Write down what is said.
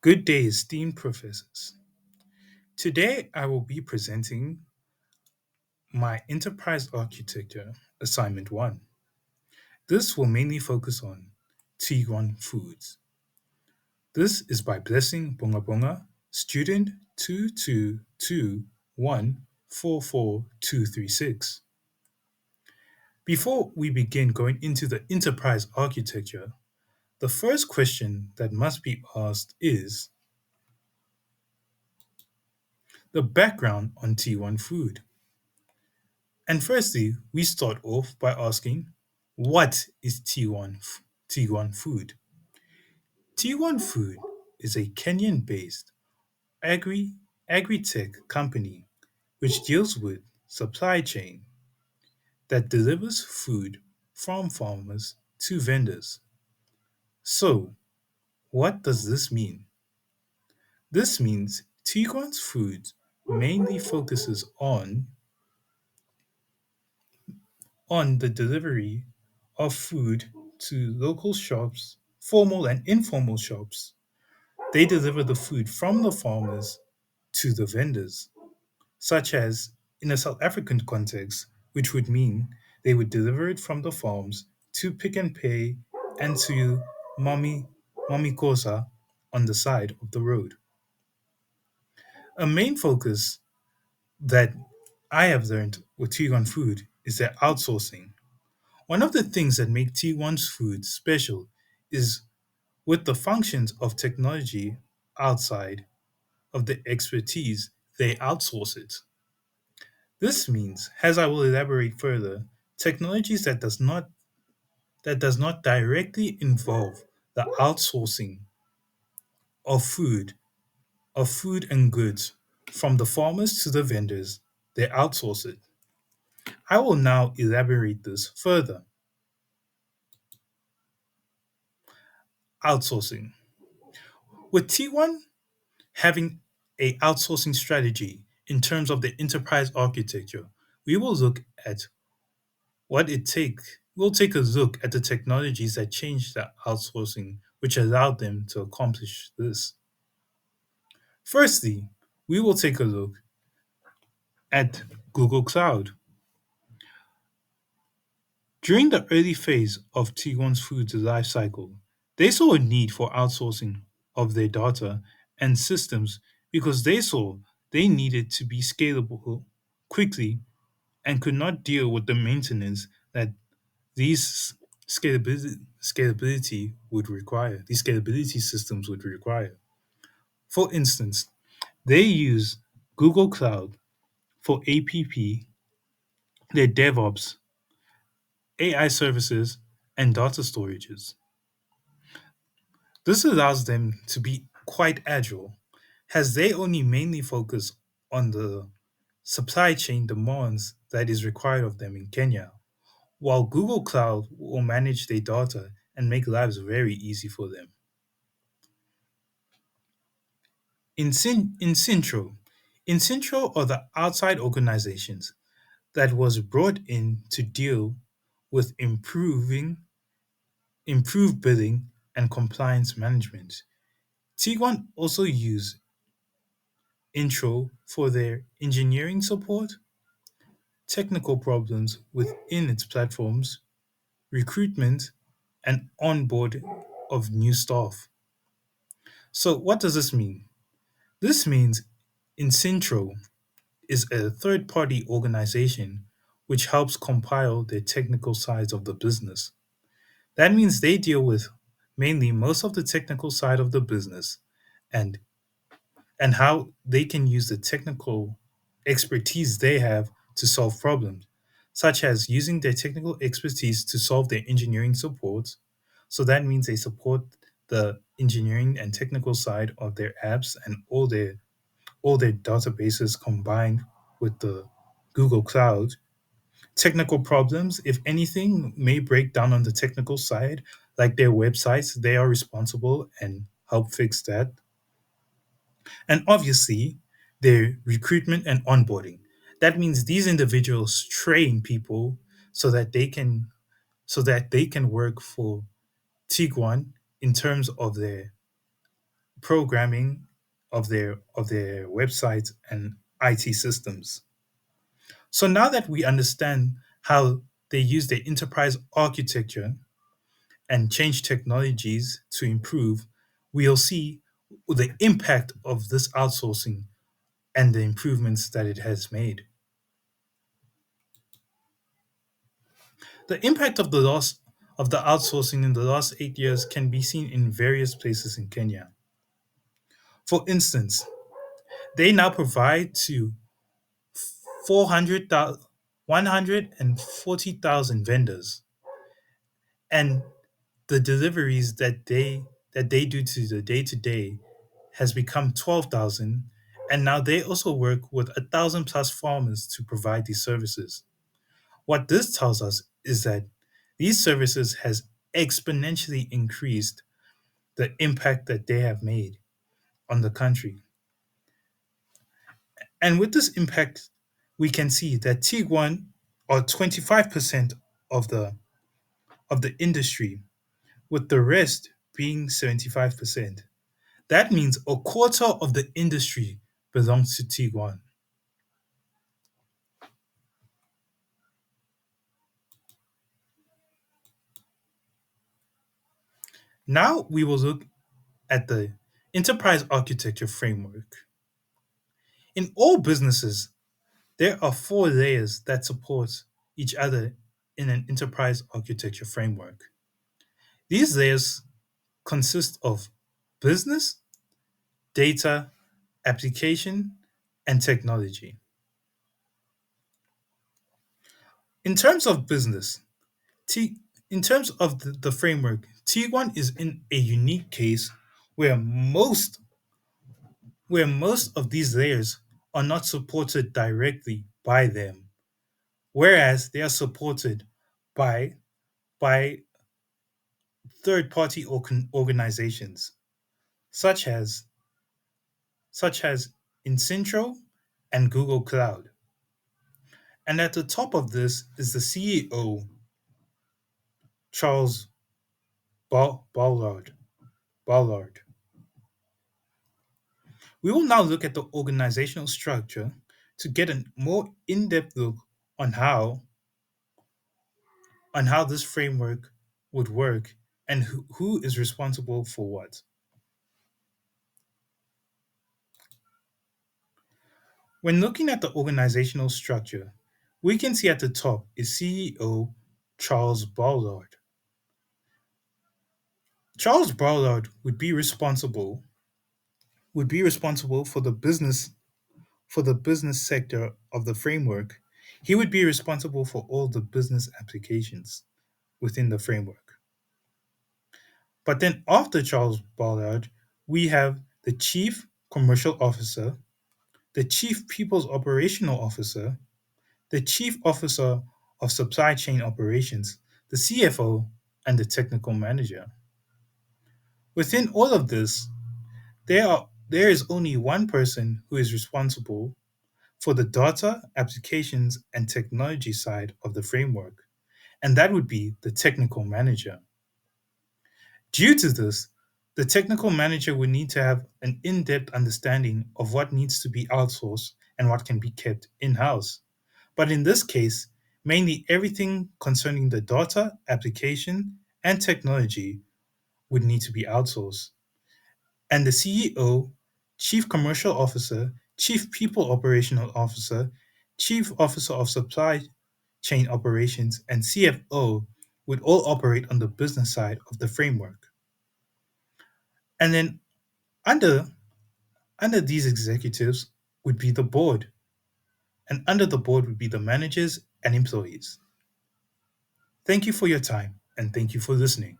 Good day, esteemed professors. Today I will be presenting my Enterprise Architecture Assignment 1. This will mainly focus on T1 foods. This is by Blessing Bonga-Bonga, student 222144236. Before we begin going into the enterprise architecture, the first question that must be asked is the background on T1 food. And firstly, we start off by asking, what is T1 food? T1 Food is a Kenyan-based agri-tech company which deals with supply chain that delivers food from farmers to vendors. So, what does this mean? This means T1's food mainly focuses on the delivery of food to local shops, formal and informal shops. They deliver the food from the farmers to the vendors, such as in a South African context, which would mean they would deliver it from the farms to Pick and Pay and to Mommy Kosa on the side of the road. A main focus that I have learned with Tigon Food is their outsourcing. One of the things that make T1's food special is with the functions of technology outside of the expertise, they outsource it. This means, as I will elaborate further, technologies that does not directly involve the outsourcing of food and goods from the farmers to the vendors, they outsource it. I will now elaborate this further. Outsourcing. With T1 having a outsourcing strategy in terms of the enterprise architecture, we will look at what it take. We'll take a look at the technologies that changed that outsourcing, which allowed them to accomplish this. Firstly, we will take a look at Google Cloud. During the early phase of T1's food's life cycle, they saw a need for outsourcing of their data and systems because they saw they needed to be scalable quickly and could not deal with the maintenance that these scalability would require, these scalability systems would require. For instance, they use Google Cloud for APP, their DevOps, AI services, and data storages. This allows them to be quite agile, as they only mainly focus on the supply chain demands that is required of them in Kenya, while Google Cloud will manage their data and make lives very easy for them. In Centro are the outside organizations that was brought in to deal with improved billing and compliance management. T1 also use Intro for their engineering support, technical problems within its platforms, recruitment, and onboard of new staff. So what does this mean? This means Incentro is a third-party organization which helps compile the technical sides of the business. That means they deal with mainly most of the technical side of the business and and how they can use the technical expertise they have to solve problems, such as using their technical expertise to solve their engineering support. So that means they support the engineering and technical side of their apps and all their databases combined with the Google Cloud. Technical problems, if anything, may break down on the technical side, like their websites, they are responsible and help fix that. And obviously, their recruitment and onboarding. That means these individuals train people so that they can work for Tiguan in terms of their programming of their websites and IT systems. So now that we understand how they use their enterprise architecture and change technologies to improve, we'll see the impact of this outsourcing and the improvements that it has made. The impact of the outsourcing in the last 8 years can be seen in various places in Kenya. For instance, they now provide to 400,000 140,000 vendors, and the deliveries that they do to the day to day has become 12,000, and now they also work with 1,000 plus farmers to provide these services. What this tells us is that these services has exponentially increased the impact that they have made on the country. And with this impact, we can see that Tiguan, or 25% of the industry, with the rest being 75%. That means a quarter of the industry belongs to Tiguan. Now we will look at the enterprise architecture framework. In all businesses, there are four layers that support each other in an enterprise architecture framework. These layers consist of business, data, application, and technology. In terms of business, T in terms of the framework, T1 is in a unique case where most of these layers are not supported directly by them, whereas they are supported by by third-party organizations such as such as Incentro and Google Cloud. And at the top of this is the CEO, Charles Ballard. Ballard. We will now look at the organizational structure to get a more in-depth look on how this framework would work and who is responsible for what. When looking at the organizational structure, we can see at the top is CEO Charles Ballard. Charles Ballard would be responsible for the business sector of the framework. He would be responsible for all the business applications within the framework. But then after Charles Ballard, we have the Chief Commercial Officer, the Chief People's Operational Officer, the Chief Officer of Supply Chain Operations, the CFO, and the Technical Manager. Within all of this, there is only one person who is responsible for the data, applications, and technology side of the framework, and that would be the Technical Manager. Due to this, the technical manager would need to have an in depth understanding of what needs to be outsourced and what can be kept in house. But in this case, mainly everything concerning the data, application, and technology would need to be outsourced. And the CEO, Chief Commercial Officer, Chief People Operational Officer, Chief Officer of Supply Chain Operations, and CFO would all operate on the business side of the framework. And then under under these executives would be the board, and under the board would be the managers and employees. Thank you for your time, and thank you for listening.